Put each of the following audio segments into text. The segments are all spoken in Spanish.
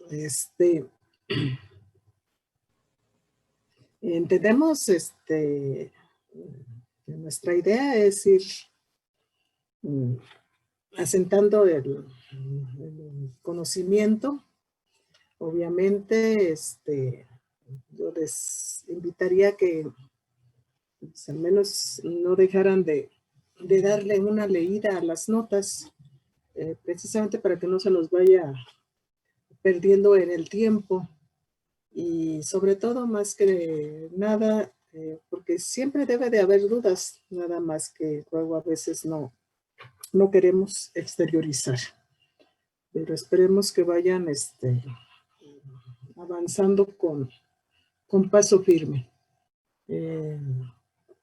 Este, entendemos que nuestra idea es ir asentando el conocimiento. Obviamente, yo les invitaría que pues, al menos no dejaran de darle una leída a las notas, precisamente para que no se los vaya perdiendo en el tiempo. Y sobre todo, más que nada, porque siempre debe de haber dudas, nada más que luego a veces no queremos exteriorizar. Pero esperemos que vayan avanzando con paso firme.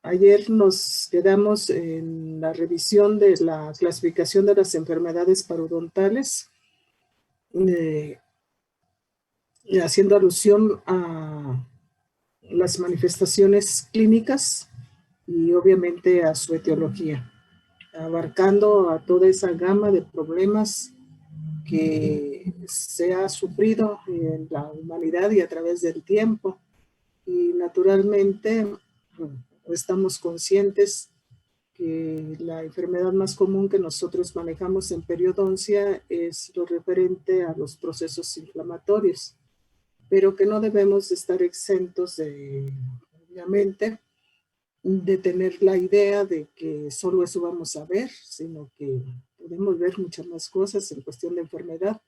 Ayer nos quedamos en la revisión de la clasificación de las enfermedades parodontales, haciendo alusión a las manifestaciones clínicas y obviamente a su etiología, abarcando a toda esa gama de problemas que se ha sufrido en la humanidad y a través del tiempo. Y naturalmente estamos conscientes que la enfermedad más común que nosotros manejamos en periodoncia es lo referente a los procesos inflamatorios, pero que no debemos estar exentos de, obviamente, de tener la idea de que solo eso vamos a ver, sino que podemos ver muchas más cosas en cuestión de enfermedad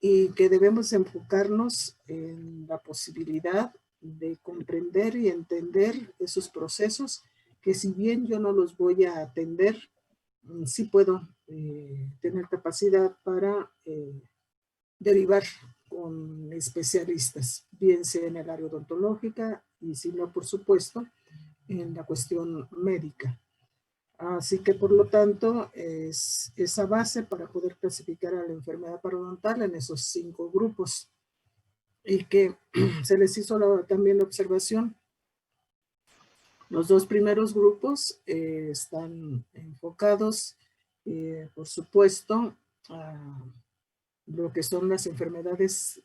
y que debemos enfocarnos en la posibilidad de comprender y entender esos procesos que si bien yo no los voy a atender, sí puedo tener capacidad para derivar con especialistas, bien sea en el área odontológica y si no, por supuesto, en la cuestión médica. Así que, por lo tanto, es esa base para poder clasificar a la enfermedad parodontal en esos 5 grupos. Y que se les hizo también la observación. Los 2 primeros grupos están enfocados, por supuesto, a lo que son las enfermedades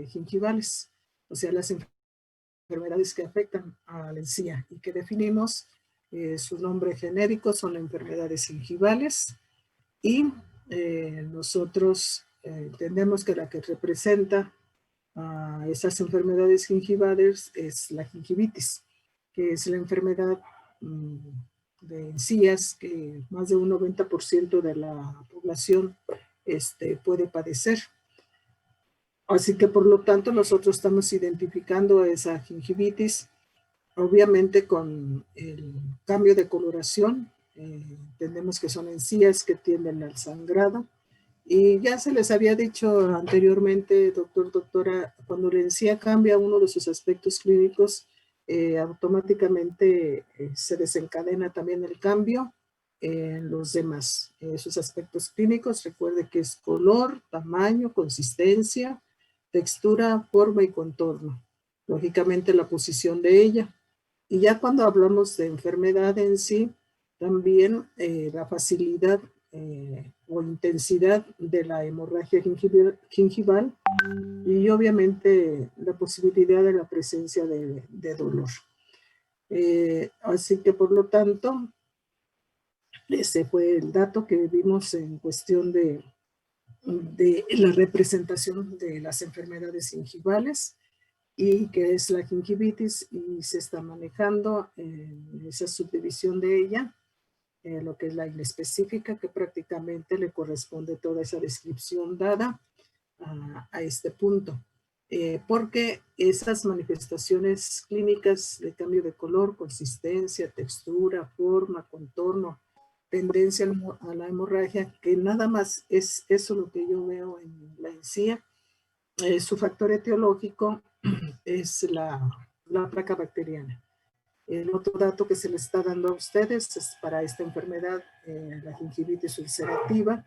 gingivales, o sea, las enfermedades que afectan a la encía y que definimos su nombre genérico son enfermedades gingivales y nosotros entendemos que la que representa a esas enfermedades gingivales es la gingivitis, que es la enfermedad de encías que más de un 90% de la población puede padecer. Así que por lo tanto nosotros estamos identificando esa gingivitis, obviamente con el cambio de coloración. Entendemos que son encías que tienden al sangrado. Y ya se les había dicho anteriormente, doctor, doctora, cuando la encía cambia uno de sus aspectos clínicos, automáticamente se desencadena también el cambio en los demás. Sus aspectos clínicos, recuerde que es color, tamaño, consistencia, textura, forma y contorno. Lógicamente la posición de ella. Y ya cuando hablamos de enfermedad en sí, también la facilidad o intensidad de la hemorragia gingival y obviamente la posibilidad de la presencia de dolor. Así que por lo tanto, ese fue el dato que vimos en cuestión de la representación de las enfermedades gingivales y que es la gingivitis y se está manejando esa subdivisión de ella, lo que es la inespecífica, que prácticamente le corresponde toda esa descripción dada a este punto. Porque esas manifestaciones clínicas de cambio de color, consistencia, textura, forma, contorno, tendencia a la hemorragia, que nada más es eso lo que yo veo en la encía, su factor etiológico es la placa bacteriana. El otro dato que se le está dando a ustedes es para esta enfermedad, la gingivitis ulcerativa,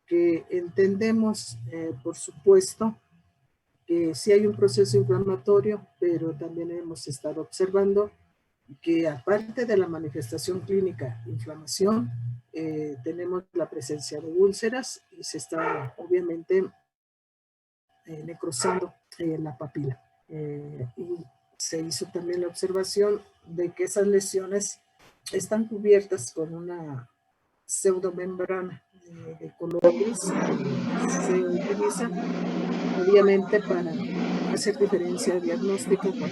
que entendemos, por supuesto, que sí hay un proceso inflamatorio, pero también hemos estado observando que aparte de la manifestación clínica, inflamación, tenemos la presencia de úlceras y se está obviamente necrosando la papila. Y se hizo también la observación de que esas lesiones están cubiertas con una pseudomembrana de color gris que se utiliza obviamente para hacer diferencia diagnóstica cuando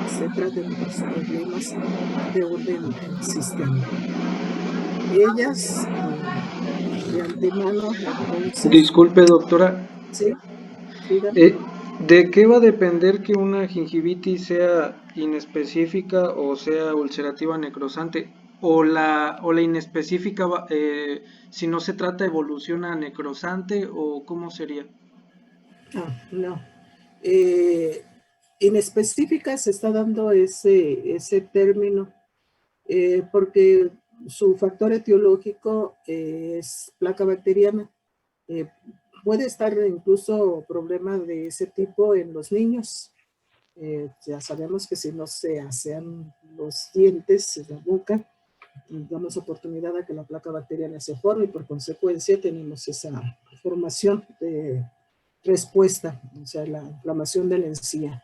se trata de otros problemas de orden sistémico. Ellas de antemano, entonces, Disculpe, doctora, sí, dígame. ¿de qué va a depender que una gingivitis sea inespecífica o sea ulcerativa necrosante? ¿O la inespecífica, si no se trata, evoluciona a necrosante o cómo sería? No. Eh, Inespecífica se está dando ese término porque su factor etiológico es placa bacteriana. Eh, Puede estar incluso problemas de ese tipo en los niños. Ya sabemos que si no se asean los dientes, la boca, damos oportunidad a que la placa bacteriana se forme y por consecuencia tenemos esa formación de respuesta, o sea, la inflamación de la encía.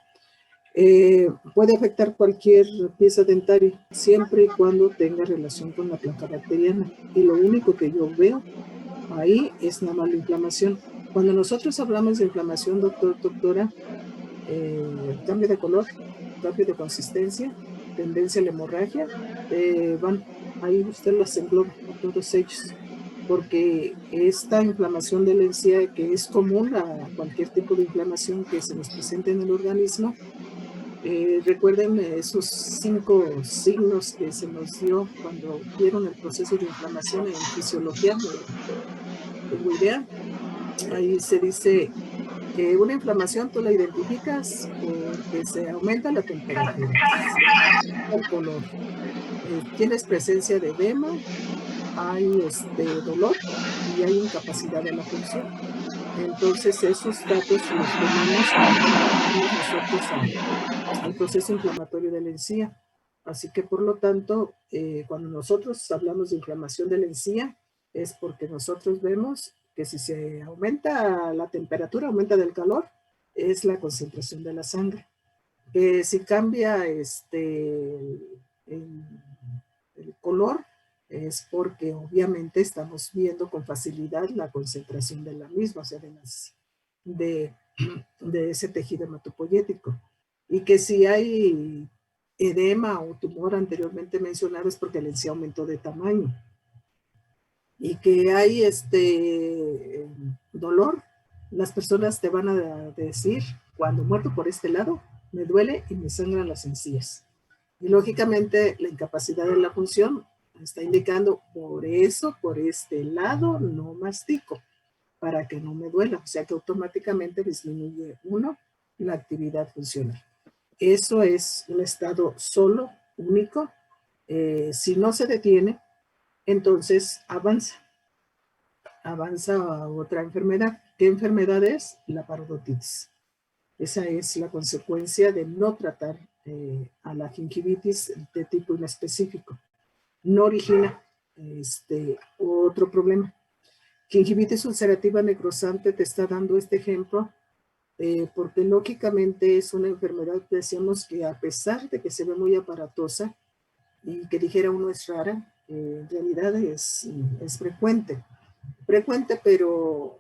Puede afectar cualquier pieza dentaria siempre y cuando tenga relación con la placa bacteriana. Y lo único que yo veo ahí es nada más la inflamación. Cuando nosotros hablamos de inflamación, doctora, cambio de color, cambio de consistencia, tendencia a la hemorragia, ahí usted las engloba a todos ellos, porque esta inflamación de la encía, que es común a cualquier tipo de inflamación que se nos presente en el organismo, recuerden esos 5 signos que se nos dio cuando vieron el proceso de inflamación en fisiología de Guidea. Ahí se dice que una inflamación tú la identificas porque se aumenta la temperatura, se cambia el color, tienes presencia de edema, hay dolor y hay incapacidad de la función. Entonces esos datos los tomamos cuando vamos nosotros al proceso inflamatorio de la encía. Así que por lo tanto, cuando nosotros hablamos de inflamación de la encía, es porque nosotros vemos que si se aumenta la temperatura, aumenta del calor, es la concentración de la sangre. Que si cambia el color, es porque obviamente estamos viendo con facilidad la concentración de la misma, o sea, de ese tejido hematopoyético. Y que si hay edema o tumor anteriormente mencionado es porque la encía aumentó de tamaño. Y que hay dolor, las personas te van a decir, cuando muerto por este lado, me duele y me sangran las encías. Y lógicamente la incapacidad de la función está indicando, por eso, por este lado, no mastico, para que no me duela. O sea que automáticamente disminuye la actividad funcional. Eso es un estado solo, único. Si no se detiene, entonces avanza a otra enfermedad. ¿Qué enfermedad es? La parodotitis. Esa es la consecuencia de no tratar a la gingivitis de tipo inespecífico. No origina otro problema. Gingivitis ulcerativa necrosante te está dando este ejemplo porque lógicamente es una enfermedad, decíamos que a pesar de que se ve muy aparatosa y que dijera uno es rara, en realidad es frecuente. Frecuente, pero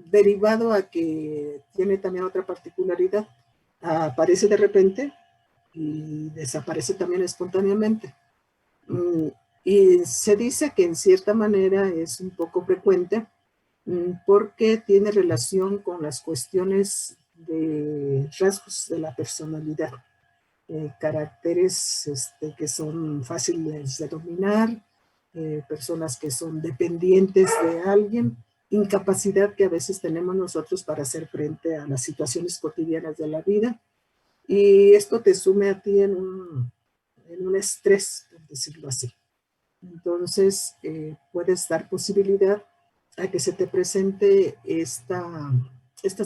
derivado a que tiene también otra particularidad. Aparece de repente y desaparece también espontáneamente. Y se dice que en cierta manera es un poco frecuente porque tiene relación con las cuestiones de rasgos de la personalidad, caracteres que son fáciles de dominar, personas que son dependientes de alguien, incapacidad que a veces tenemos nosotros para hacer frente a las situaciones cotidianas de la vida, y esto te sume a ti en un estrés, por decirlo así. Entonces, puede dar posibilidad a que se te presente esta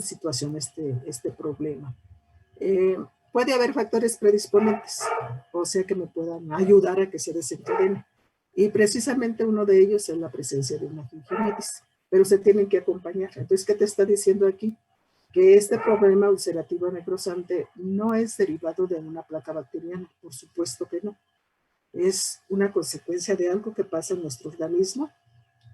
situación, este problema. Puede haber factores predisponentes, o sea que me puedan ayudar a que se desencadene. Y precisamente uno de ellos es la presencia de una gingivitis, pero se tienen que acompañar. Entonces, ¿qué te está diciendo aquí? que este problema ulcerativo necrosante no es derivado de una placa bacteriana, por supuesto que no. Es una consecuencia de algo que pasa en nuestro organismo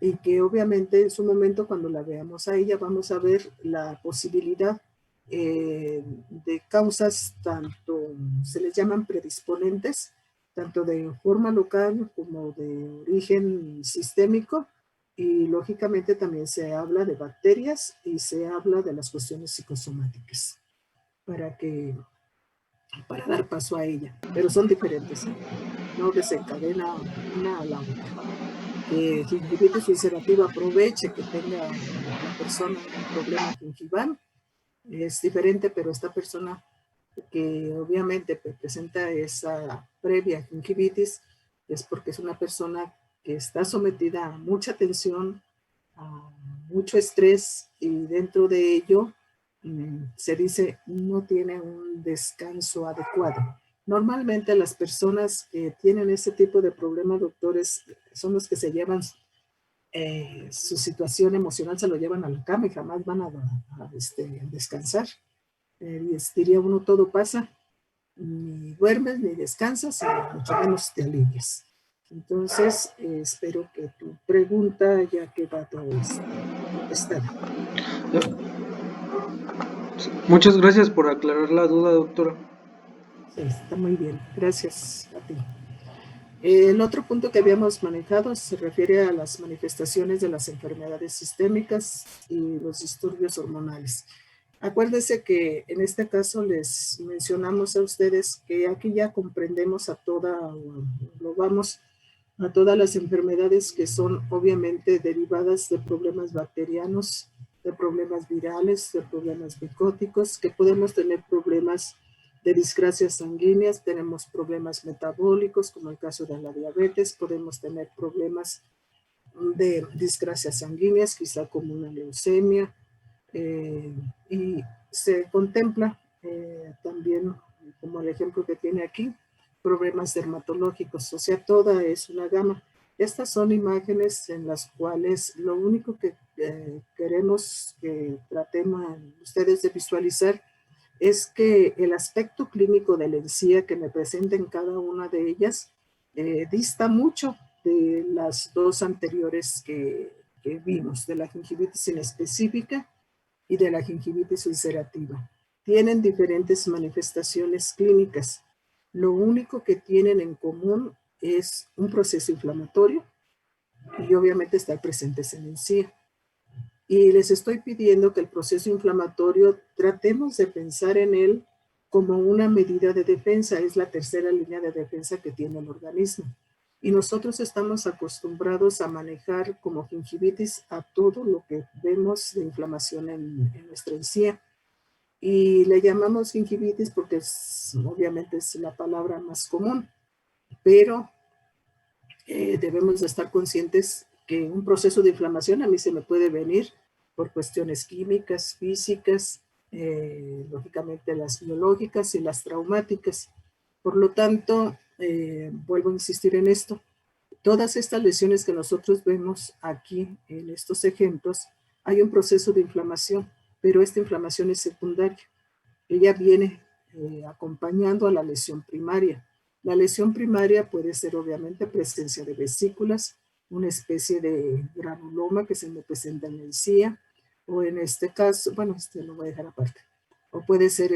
y que obviamente en su momento cuando la veamos a ella vamos a ver la posibilidad de causas tanto, se les llaman predisponentes, tanto de forma local como de origen sistémico, y lógicamente también se habla de bacterias y se habla de las cuestiones psicosomáticas para para dar paso a ella, pero son diferentes, ¿eh? No desencadena una a la otra. Que gingivitis ulcerativa aproveche que tenga la persona un problema gingival es diferente, pero esta persona que obviamente presenta esa previa gingivitis es porque es una persona que está sometida a mucha tensión, a mucho estrés, y dentro de ello se dice no tiene un descanso adecuado. Normalmente las personas que tienen ese tipo de problemas, doctores, son los que se llevan su situación emocional, se lo llevan a la cama y jamás van a descansar. Diría uno, todo pasa, ni duermes, ni descansas, y mucho menos te alivias. Entonces, espero que tu pregunta haya quedado contestada. Muchas gracias por aclarar la duda, doctora. Sí, está muy bien. Gracias a ti. El otro punto que habíamos manejado se refiere a las manifestaciones de las enfermedades sistémicas y los disturbios hormonales. Acuérdense que en este caso les mencionamos a ustedes que aquí ya comprendemos lo vamos a todas las enfermedades que son obviamente derivadas de problemas bacterianos, de problemas virales, de problemas micóticos, que podemos tener problemas de discrasias sanguíneas, tenemos problemas metabólicos, como el caso de la diabetes, podemos tener problemas de discrasias sanguíneas, quizá como una leucemia, y se contempla también, como el ejemplo que tiene aquí, problemas dermatológicos, o sea, toda es una gama. Estas son imágenes en las cuales lo único que queremos que tratemos ustedes de visualizar es que el aspecto clínico de la encía que me presenten cada una de ellas dista mucho de las dos anteriores que vimos, de la gingivitis inespecífica y de la gingivitis ulcerativa. Tienen diferentes manifestaciones clínicas. Lo único que tienen en común es un proceso inflamatorio y obviamente estar presentes en encía. Y les estoy pidiendo que el proceso inflamatorio tratemos de pensar en él como una medida de defensa. Es la tercera línea de defensa que tiene el organismo. Y nosotros estamos acostumbrados a manejar como gingivitis a todo lo que vemos de inflamación en nuestra encía. Y le llamamos gingivitis porque obviamente es la palabra más común, pero debemos de estar conscientes que un proceso de inflamación a mí se me puede venir por cuestiones químicas, físicas, lógicamente las biológicas y las traumáticas. Por lo tanto, vuelvo a insistir en esto. Todas estas lesiones que nosotros vemos aquí en estos ejemplos, hay un proceso de inflamación, pero esta inflamación es secundaria. Ella viene acompañando a la lesión primaria. La lesión primaria puede ser obviamente presencia de vesículas, una especie de granuloma que se me presenta en la encía, o en este caso, bueno, lo voy a dejar aparte, o puede ser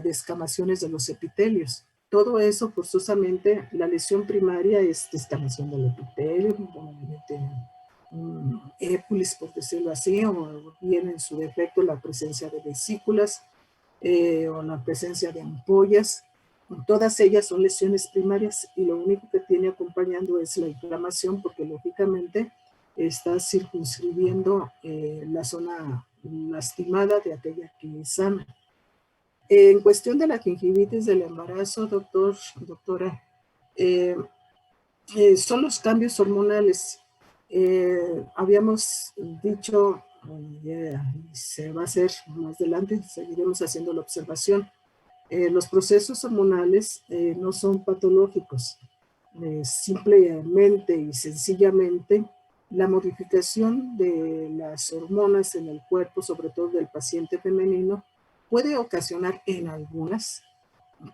descamaciones de los epitelios. Todo eso, forzosamente, la lesión primaria es descamación del epitelio, obviamente épulis, por decirlo así, o bien en su defecto la presencia de vesículas, o la presencia de ampollas. Todas ellas son lesiones primarias y lo único que tiene acompañando es la inflamación, porque lógicamente está circunscribiendo la zona lastimada de aquella que es sana. En cuestión de la gingivitis del embarazo, doctora, son los cambios hormonales. Habíamos dicho, se va a hacer más adelante, seguiremos haciendo la observación. Los procesos hormonales no son patológicos. Simplemente y sencillamente la modificación de las hormonas en el cuerpo, sobre todo del paciente femenino, puede ocasionar en algunas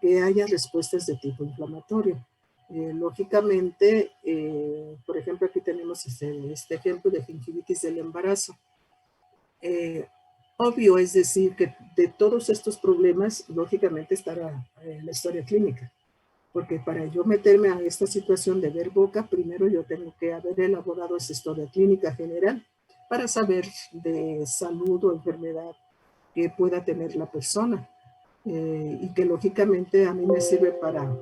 que haya respuestas de tipo inflamatorio. Lógicamente, por ejemplo, aquí tenemos este ejemplo de gingivitis del embarazo. Obvio, es decir, que de todos estos problemas, lógicamente estará la historia clínica, porque para yo meterme a esta situación de ver boca, primero yo tengo que haber elaborado esa historia clínica general para saber de salud o enfermedad que pueda tener la persona, y que lógicamente a mí me sirve para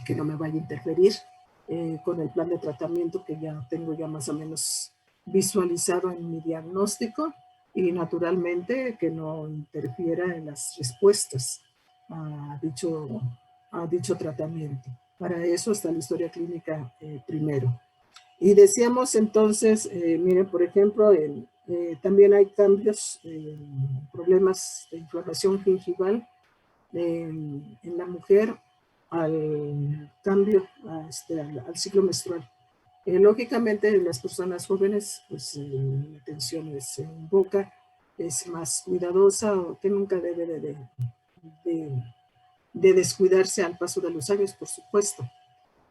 que no me vaya a interferir con el plan de tratamiento que ya tengo ya más o menos visualizado en mi diagnóstico, y naturalmente que no interfiera en las respuestas a dicho tratamiento. Para eso está la historia clínica primero. Y decíamos entonces, miren, por ejemplo, también hay cambios, problemas de inflamación gingival en la mujer al cambio, al ciclo menstrual. Lógicamente, en las personas jóvenes, pues la atención es en boca, es más cuidadosa, o que nunca debe de descuidarse al paso de los años, por supuesto.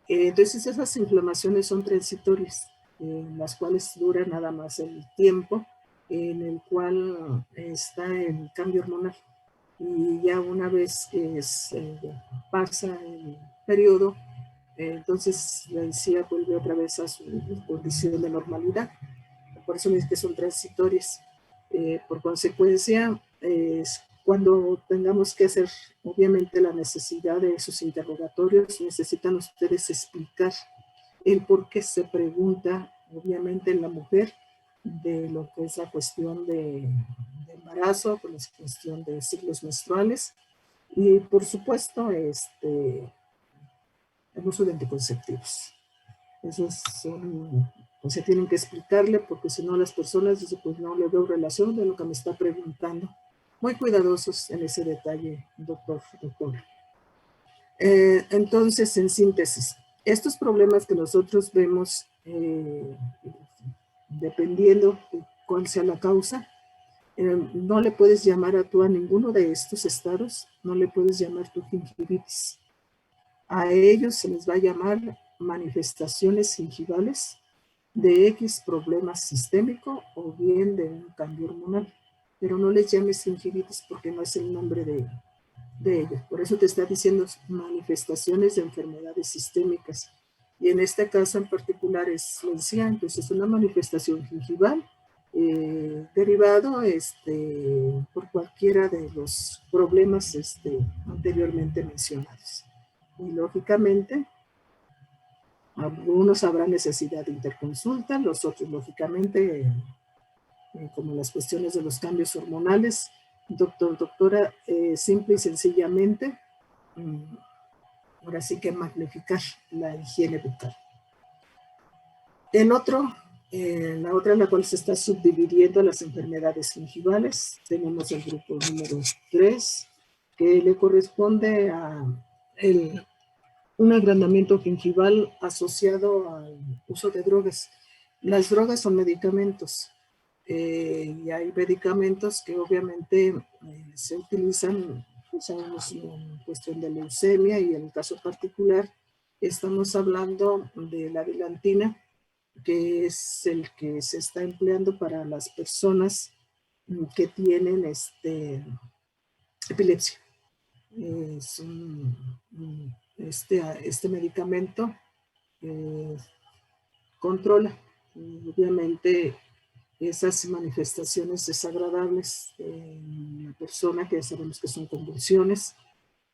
Entonces, esas inflamaciones son transitorias, las cuales duran nada más el tiempo en el cual está el cambio hormonal. Y ya una vez que pasa el periodo, entonces la encía vuelve otra vez a su condición de normalidad. Por eso es que son transitorias. Por consecuencia, cuando tengamos que hacer, obviamente, la necesidad de esos interrogatorios, necesitan ustedes explicar el por qué se pregunta, obviamente, en la mujer de lo que es la cuestión de embarazo, con la cuestión de ciclos menstruales, y por supuesto el uso de anticonceptivos. Esos son, o sea, tienen que explicarle, porque si no las personas dicen, pues no le veo relación de lo que me está preguntando. Muy cuidadosos en ese detalle, doctora. Entonces, en síntesis, estos problemas que nosotros vemos, dependiendo de cuál sea la causa, no le puedes llamar tú a ninguno de estos estados, no le puedes llamar tu gingivitis. A ellos se les va a llamar manifestaciones gingivales de X problema sistémico o bien de un cambio hormonal. Pero no les llames gingivitis porque no es el nombre de ellos. Por eso te está diciendo manifestaciones de enfermedades sistémicas. Y en este caso en particular es la encía, entonces es una manifestación gingival derivado por cualquiera de los problemas anteriormente mencionados. Y lógicamente, algunos habrá necesidad de interconsulta, los otros lógicamente, como las cuestiones de los cambios hormonales, doctora, simple y sencillamente, ahora sí que magnificar la higiene bucal. La otra en la cual se está subdividiendo las enfermedades gingivales, tenemos el grupo número 3, que le corresponde a un agrandamiento gingival asociado al uso de drogas. Las drogas son medicamentos, y hay medicamentos que obviamente se utilizan, sabemos, en cuestión de leucemia, y en el caso particular estamos hablando de la dilantina, que es el que se está empleando para las personas que tienen epilepsia. Es este medicamento controla, obviamente, esas manifestaciones desagradables en la persona, que sabemos que son convulsiones,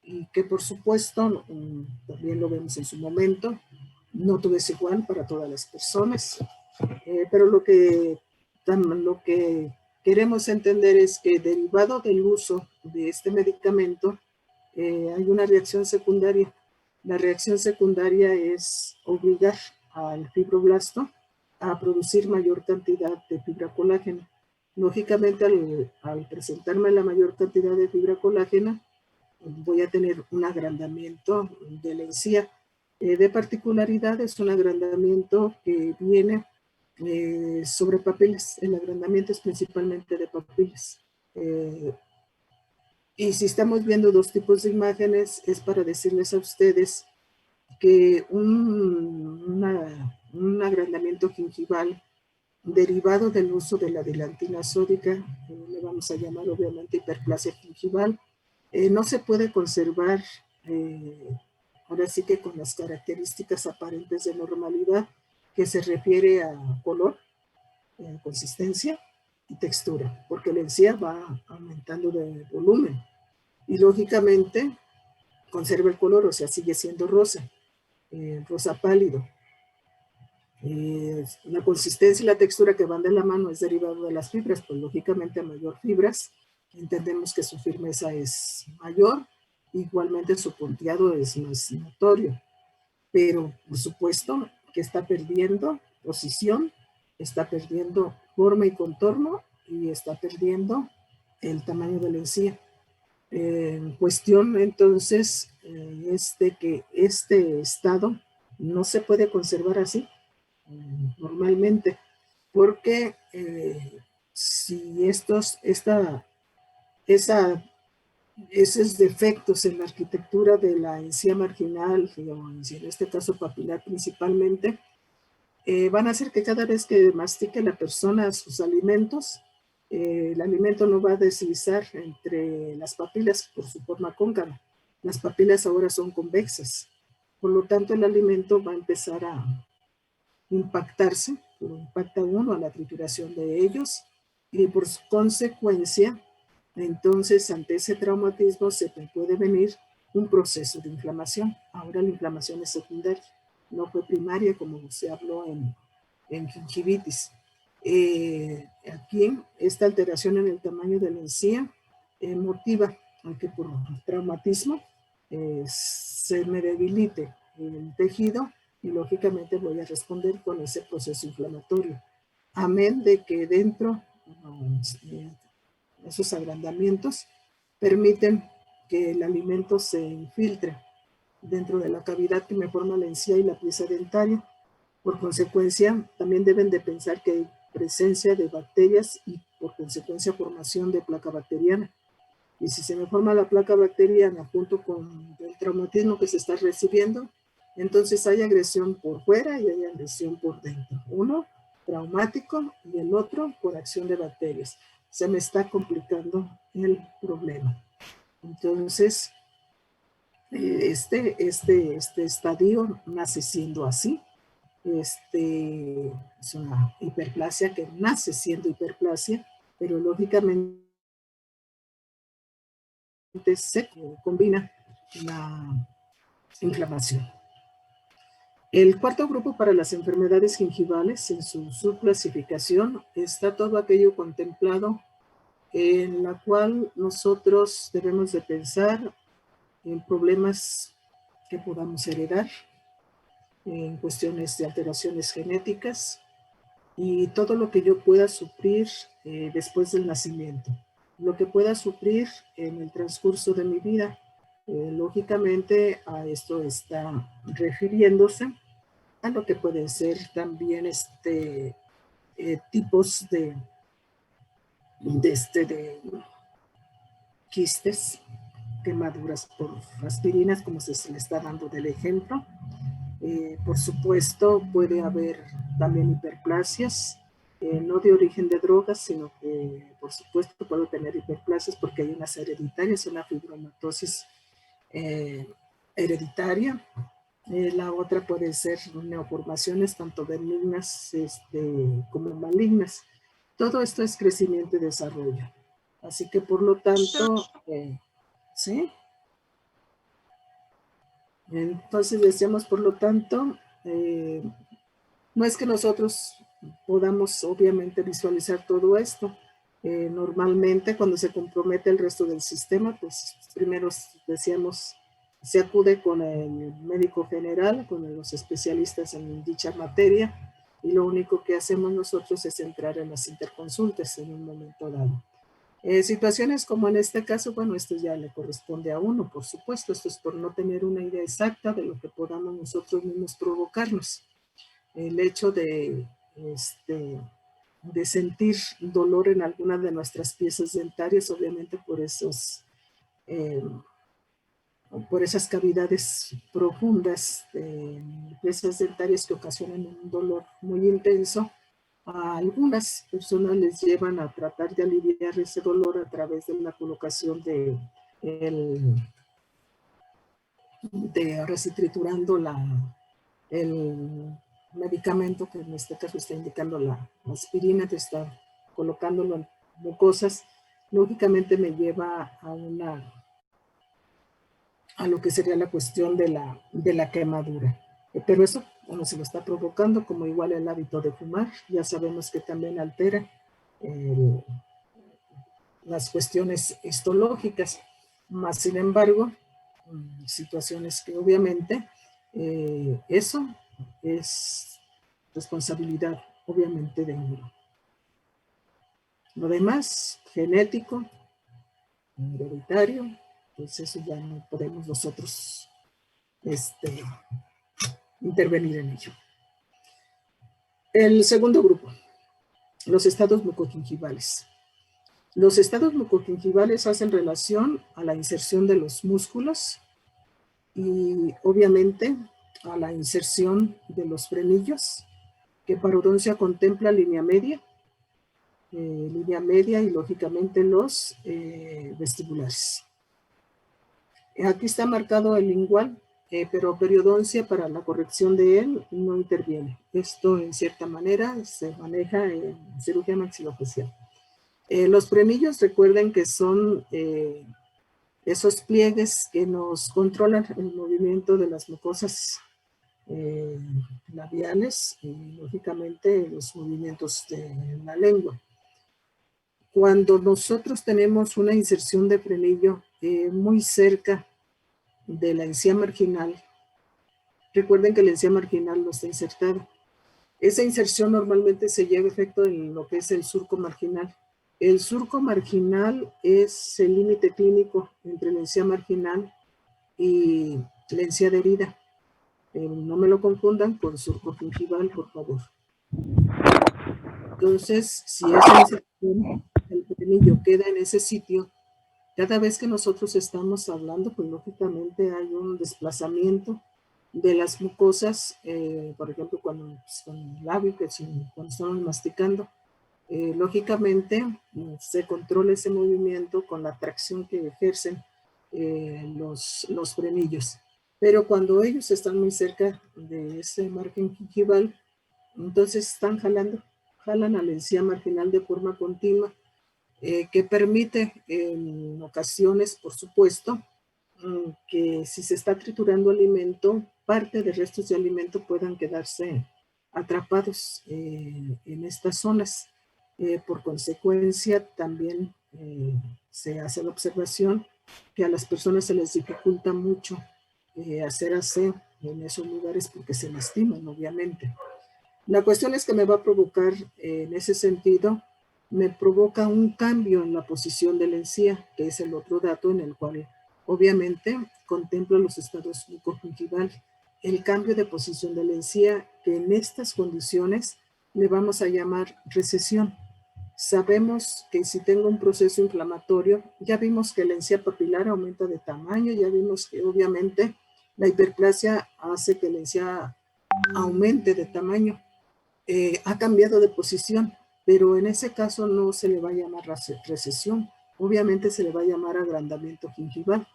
y que por supuesto también lo vemos en su momento. No todo es igual para todas las personas, pero lo que queremos entender es que derivado del uso de este medicamento hay una reacción secundaria. La reacción secundaria es obligar al fibroblasto a producir mayor cantidad de fibra colágena. Lógicamente, al presentarme la mayor cantidad de fibra colágena, voy a tener un agrandamiento de la encía. De particularidad, es un agrandamiento que viene sobre papilas. El agrandamiento es principalmente de papilas. Y si estamos viendo dos tipos de imágenes, es para decirles a ustedes que un agrandamiento gingival derivado del uso de la dilantina sódica, le vamos a llamar obviamente hiperplasia gingival, no se puede conservar, ahora sí que con las características aparentes de normalidad, que se refiere a color, consistencia y textura, porque la encía va aumentando de volumen y lógicamente conserva el color, o sea, sigue siendo rosa, rosa pálido. La consistencia y la textura que van de la mano es derivado de las fibras, pues lógicamente a mayor fibras, entendemos que su firmeza es mayor, igualmente su punteado es más notorio, pero por supuesto que está perdiendo posición, está perdiendo forma y contorno y está perdiendo el tamaño de la encía. En cuestión entonces es de que este estado no se puede conservar así normalmente, porque si esos defectos en la arquitectura de la encía marginal, o en este caso papilar principalmente, van a hacer que cada vez que mastique la persona sus alimentos, el alimento no va a deslizar entre las papilas por su forma cóncava. Las papilas ahora son convexas, por lo tanto el alimento va a empezar a impactarse, impacta uno a la trituración de ellos y por consecuencia, entonces ante ese traumatismo se puede venir un proceso de inflamación. Ahora la inflamación es secundaria, no fue primaria como se habló en gingivitis. Aquí esta alteración en el tamaño de la encía motiva a que por traumatismo se me debilite el tejido y lógicamente voy a responder con ese proceso inflamatorio. Amén de que dentro esos agrandamientos permiten que el alimento se infiltre dentro de la cavidad que me forma la encía y la pieza dentaria. Por consecuencia, también deben de pensar que hay presencia de bacterias y por consecuencia formación de placa bacteriana. Y si se me forma la placa bacteriana junto con el traumatismo que se está recibiendo, entonces hay agresión por fuera y hay agresión por dentro. Uno traumático y el otro por acción de bacterias. Se me está complicando el problema. Entonces, este estadio nace siendo así. Es una hiperplasia que nace siendo hiperplasia, pero lógicamente se combina la inflamación. El cuarto grupo para las enfermedades gingivales, en su subclasificación, está todo aquello contemplado en la cual nosotros debemos de pensar en problemas que podamos heredar, en cuestiones de alteraciones genéticas y todo lo que yo pueda sufrir después del nacimiento, lo que pueda sufrir en el transcurso de mi vida. Lógicamente a esto está refiriéndose a lo que pueden ser también tipos de quistes, quemaduras por aspirinas, como se le está dando del ejemplo. Por supuesto, puede haber también hiperplasias, no de origen de drogas, sino que, por supuesto, puedo tener hiperplasias porque hay unas hereditarias, una fibromatosis hereditaria. La otra puede ser neoformaciones, tanto benignas como malignas. Todo esto es crecimiento y desarrollo. Así que, por lo tanto, ¿sí? Entonces decíamos, por lo tanto, no es que nosotros podamos obviamente visualizar todo esto. Normalmente cuando se compromete el resto del sistema, pues primero decíamos, se acude con el médico general, con los especialistas en dicha materia, y lo único que hacemos nosotros es entrar en las interconsultas en un momento dado. Situaciones como en este caso, bueno, esto ya le corresponde a uno, por supuesto, esto es por no tener una idea exacta de lo que podamos nosotros mismos provocarnos. El hecho de sentir dolor en alguna de nuestras piezas dentarias, obviamente por esos eh, por esas cavidades profundas de piezas dentarias que ocasionan un dolor muy intenso. A algunas personas les llevan a tratar de aliviar ese dolor a través de la colocación de ahora sí, triturando el medicamento, que en este caso está indicando la aspirina, que está colocándolo en mucosas. Lógicamente me lleva a lo que sería la cuestión de la quemadura. Pero eso, bueno, se lo está provocando, como igual el hábito de fumar. Ya sabemos que también altera eh, las cuestiones histológicas. Más sin embargo, situaciones que obviamente eso es responsabilidad, obviamente, de uno. Lo demás, genético, hereditario, pues eso ya no podemos nosotros intervenir en ello. El segundo grupo, los estados mucogingivales. Los estados mucogingivales hacen relación a la inserción de los músculos y obviamente a la inserción de los frenillos, que parodoncia contempla línea media y lógicamente los vestibulares. Aquí está marcado el lingual, pero periodoncia para la corrección de él no interviene. Esto en cierta manera se maneja en cirugía maxilofacial. Los frenillos, recuerden que son esos pliegues que nos controlan el movimiento de las mucosas labiales y lógicamente los movimientos de la lengua. Cuando nosotros tenemos una inserción de frenillo muy cerca de la encía marginal, recuerden que la encía marginal no está insertada. Esa inserción normalmente se lleva a efecto en lo que es el surco marginal. El surco marginal es el límite clínico entre la encía marginal y la encía adherida. No me lo confundan con surco gingival, por favor. Entonces, si esa inserción, el frenillo queda en ese sitio, cada vez que nosotros estamos hablando, pues lógicamente hay un desplazamiento de las mucosas, por ejemplo, cuando con el labio, cuando estamos masticando, lógicamente se controla ese movimiento con la tracción que ejercen los frenillos. Pero cuando ellos están muy cerca de ese margen gingival, entonces están jalan a la encía marginal de forma continua, que permite en ocasiones, por supuesto, que si se está triturando alimento, parte de restos de alimento puedan quedarse atrapados en estas zonas. Por consecuencia, también se hace la observación que a las personas se les dificulta mucho hacer aseo en esos lugares porque se lastiman, obviamente. La cuestión es que me va a provocar, en ese sentido, me provoca un cambio en la posición de la encía, que es el otro dato en el cual obviamente contemplo los estados mucogingival. El cambio de posición de la encía, que en estas condiciones le vamos a llamar recesión. Sabemos que si tengo un proceso inflamatorio, ya vimos que la encía papilar aumenta de tamaño, ya vimos que obviamente la hiperplasia hace que la encía aumente de tamaño. Ha cambiado de posición, pero en ese caso no se le va a llamar recesión, obviamente se le va a llamar agrandamiento gingival.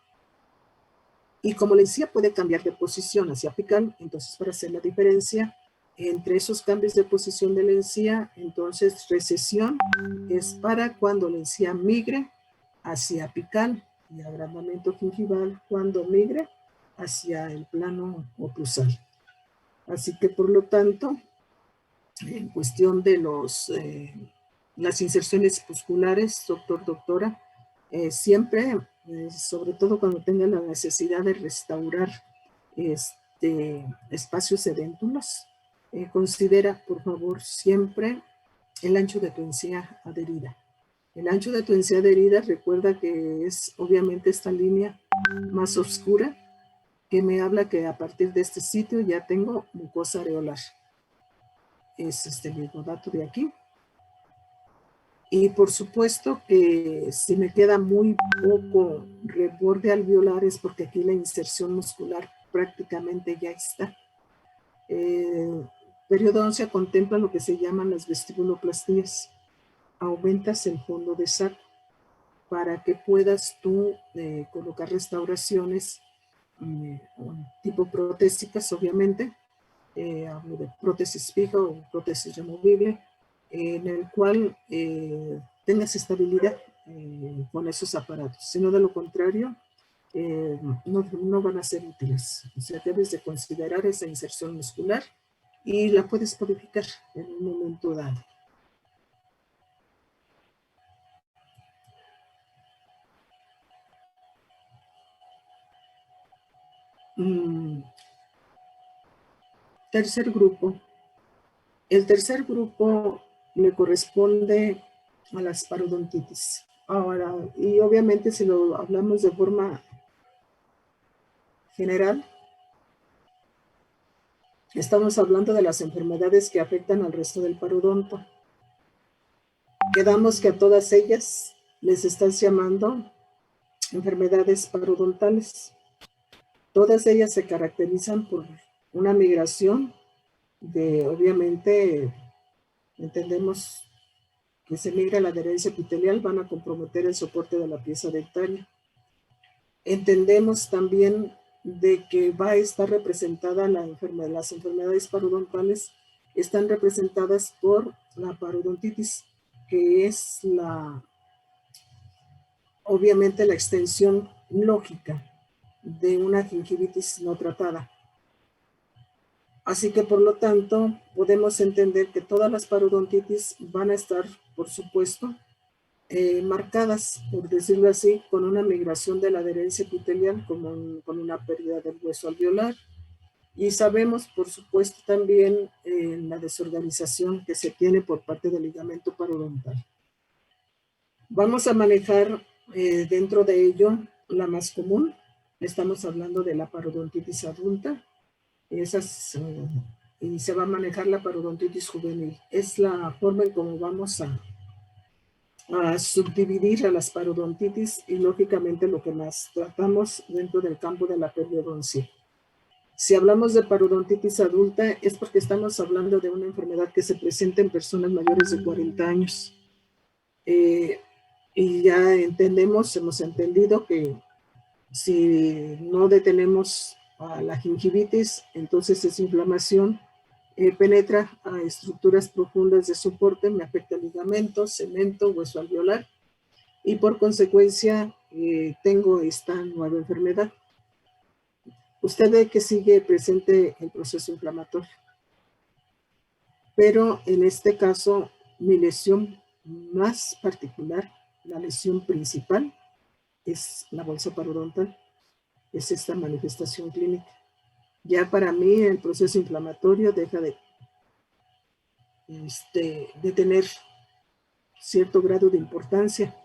Y como la encía puede cambiar de posición hacia apical, entonces para hacer la diferencia entre esos cambios de posición de la encía, entonces recesión es para cuando la encía migre hacia apical y agrandamiento gingival cuando migre hacia el plano oclusal. Así que por lo tanto, en cuestión de las inserciones musculares, doctor, doctora, siempre, sobre todo cuando tengan la necesidad de restaurar espacios edéntulos, considera, por favor, siempre el ancho de tu encía adherida. El ancho de tu encía adherida, recuerda que es obviamente esta línea más oscura que me habla que a partir de este sitio ya tengo mucosa areolar. Es este mismo dato de aquí. Y por supuesto que si me queda muy poco reborde alveolar es porque aquí la inserción muscular prácticamente ya está. Periodoncia contempla lo que se llaman las vestibuloplastías. Aumentas el fondo de saco para que puedas tú colocar restauraciones tipo protésicas, obviamente, hablo de prótesis fija o prótesis removible, en el cual tengas estabilidad con esos aparatos. Si no, de lo contrario, no van a ser útiles. O sea, debes de considerar esa inserción muscular y la puedes modificar en un momento dado. Tercer grupo. El tercer grupo le corresponde a las parodontitis. Ahora, y obviamente si lo hablamos de forma general, estamos hablando de las enfermedades que afectan al resto del parodonto. Quedamos que a todas ellas les estás llamando enfermedades parodontales. Todas ellas se caracterizan por una migración de, obviamente, entendemos que se migra la adherencia epitelial, van a comprometer el soporte de la pieza dentaria. Entendemos también de que va a estar representada las enfermedades parodontales, están representadas por la parodontitis, que es obviamente la extensión lógica de una gingivitis no tratada. Así que por lo tanto podemos entender que todas las parodontitis van a estar, por supuesto, marcadas, por decirlo así, con una migración de la adherencia epitelial, con una pérdida del hueso alveolar. Y sabemos, por supuesto, también la desorganización que se tiene por parte del ligamento parodontal. Vamos a manejar dentro de ello la más común. Estamos hablando de la parodontitis adulta. Y se va a manejar la parodontitis juvenil. Es la forma en cómo vamos a subdividir a las parodontitis y lógicamente lo que más tratamos dentro del campo de la periodoncia. Si hablamos de parodontitis adulta es porque estamos hablando de una enfermedad que se presenta en personas mayores de 40 años. Y ya hemos entendido que si no detenemos a la gingivitis, entonces esa inflamación penetra a estructuras profundas de soporte, me afecta ligamentos, cemento, hueso alveolar y por consecuencia tengo esta nueva enfermedad. Usted ve que sigue presente el proceso inflamatorio, pero en este caso mi lesión más particular, la lesión principal, es la bolsa parodontal, es esta manifestación clínica. Ya para mí el proceso inflamatorio deja de tener cierto grado de importancia.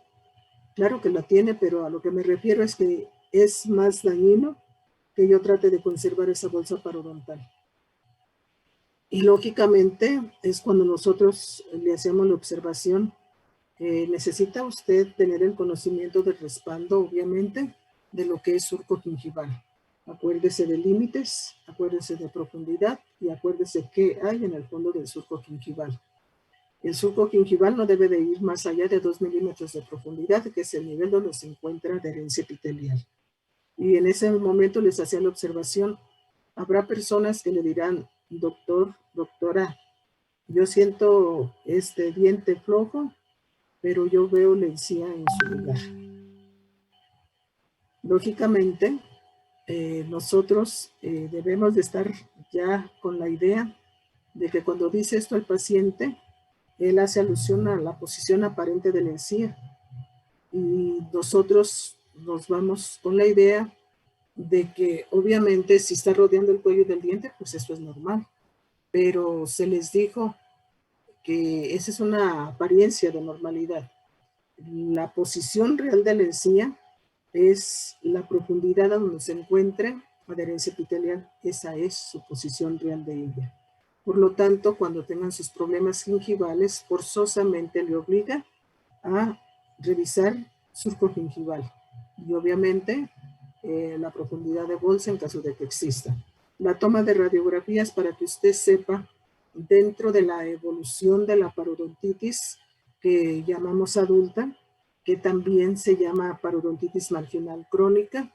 Claro que la tiene, pero a lo que me refiero es que es más dañino que yo trate de conservar esa bolsa parodontal. Y lógicamente es cuando nosotros le hacemos la observación, necesita usted tener el conocimiento del respaldo, obviamente, de lo que es surco gingival. Acuérdese de límites, acuérdese de profundidad y acuérdese qué hay en el fondo del surco gingival. El surco gingival no debe de ir más allá de 2 milímetros de profundidad, que es el nivel donde se encuentra adherencia epitelial. Y en ese momento les hacía la observación. Habrá personas que le dirán, doctor, doctora, yo siento este diente flojo, pero yo veo la encía en su lugar. Lógicamente, nosotros debemos de estar ya con la idea de que cuando dice esto el paciente, él hace alusión a la posición aparente de la encía. Y nosotros nos vamos con la idea de que obviamente si está rodeando el cuello del diente, pues eso es normal. Pero se les dijo que esa es una apariencia de normalidad. La posición real de la encía es la profundidad a donde se encuentre adherencia epitelial. Esa es su posición real de ella. Por lo tanto, cuando tengan sus problemas gingivales, forzosamente le obliga a revisar surco gingival y obviamente la profundidad de bolsa en caso de que exista. La toma de radiografías para que usted sepa dentro de la evolución de la parodontitis que llamamos adulta, que también se llama parodontitis marginal crónica,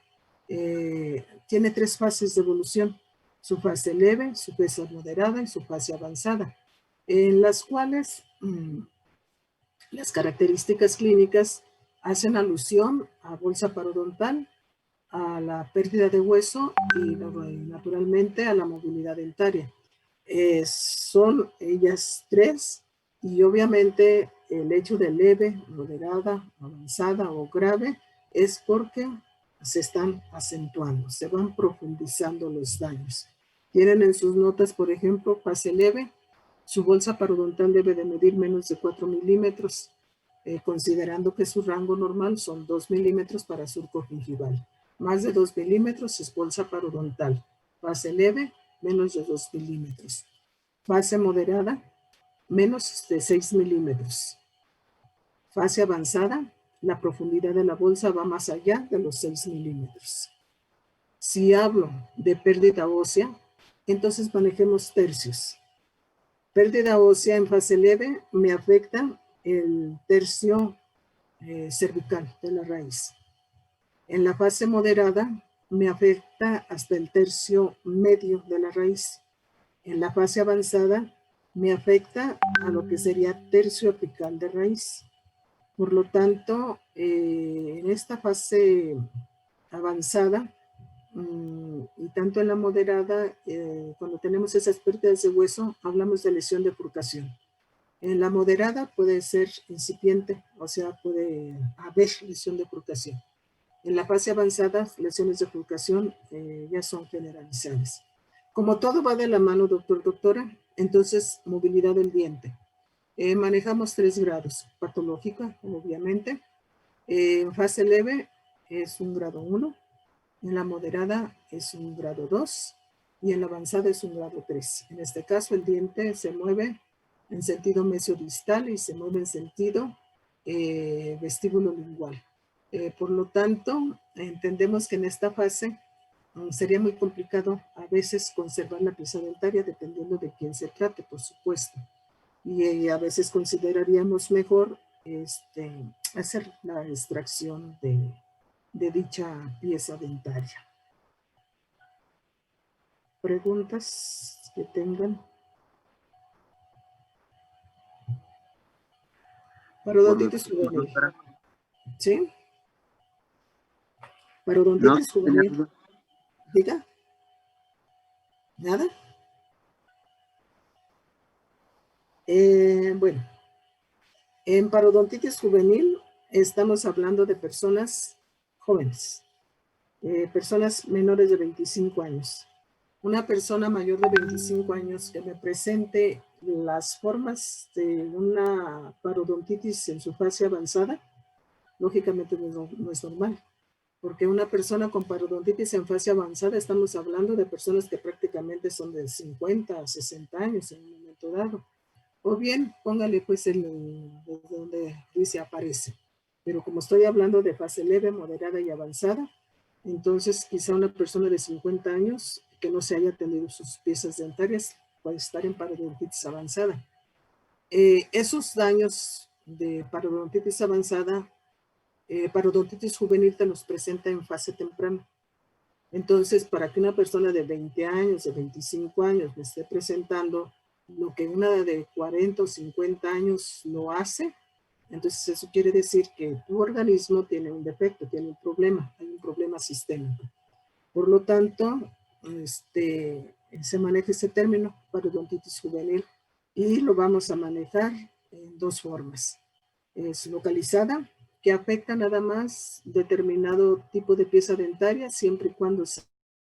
tiene 3 fases de evolución: su fase leve, su fase moderada y su fase avanzada, en las cuales las características clínicas hacen alusión a bolsa parodontal, a la pérdida de hueso y naturalmente a la movilidad dentaria. Son ellas 3 y obviamente el hecho de leve, moderada, avanzada o grave es porque se están acentuando, se van profundizando los daños. Tienen en sus notas, por ejemplo, fase leve, su bolsa parodontal debe de medir menos de 4 milímetros, considerando que su rango normal son 2 milímetros para surco gingival. Más de 2 milímetros es bolsa parodontal. Fase leve, menos de 2 milímetros. Fase moderada, menos de 6 milímetros. Fase avanzada, la profundidad de la bolsa va más allá de los 6 milímetros. Si hablo de pérdida ósea, entonces manejemos tercios. Pérdida ósea en fase leve me afecta el tercio cervical de la raíz. En la fase moderada me afecta hasta el tercio medio de la raíz. En la fase avanzada me afecta a lo que sería tercio apical de raíz. Por lo tanto, en esta fase avanzada y tanto en la moderada, cuando tenemos esas pérdidas de hueso, hablamos de lesión de bifurcación. En la moderada puede ser incipiente, o sea, puede haber lesión de bifurcación. En la fase avanzada, lesiones de bifurcación ya son generalizadas. Como todo va de la mano, doctor, doctora, entonces movilidad del diente. Manejamos 3 grados. Patológica, obviamente. En fase leve es un grado 1. En la moderada es un grado 2. Y en la avanzada es un grado 3. En este caso, el diente se mueve en sentido mesiodistal y se mueve en sentido vestíbulo lingual. Por lo tanto, entendemos que en esta fase sería muy complicado a veces conservar la pieza dentaria dependiendo de quién se trate, por supuesto. Y a veces consideraríamos mejor hacer la extracción de dicha pieza dentaria. ¿Preguntas que tengan? Parodontitis juvenil. ¿Sí? Parodontitis juvenil. Diga. ¿Nada? Bueno, en parodontitis juvenil estamos hablando de personas jóvenes, personas menores de 25 años. Una persona mayor de 25 años que me presente las formas de una parodontitis en su fase avanzada, lógicamente no es normal. Porque una persona con parodontitis en fase avanzada, estamos hablando de personas que prácticamente son de 50 a 60 años en un momento dado. O bien, póngale pues donde dice aparece. Pero como estoy hablando de fase leve, moderada y avanzada, entonces quizá una persona de 50 años que no se haya atendido sus piezas dentarias puede estar en parodontitis avanzada. Esos daños de parodontitis avanzada, parodontitis juvenil te los presenta en fase temprana. Entonces, para que una persona de 20 años, de 25 años me esté presentando lo que una de 40 o 50 años lo hace, entonces eso quiere decir que tu organismo tiene un defecto, tiene un problema, hay un problema sistémico. Por lo tanto, se maneja ese término, parodontitis juvenil, y lo vamos a manejar en 2 formas. Es localizada, que afecta nada más determinado tipo de pieza dentaria, siempre y cuando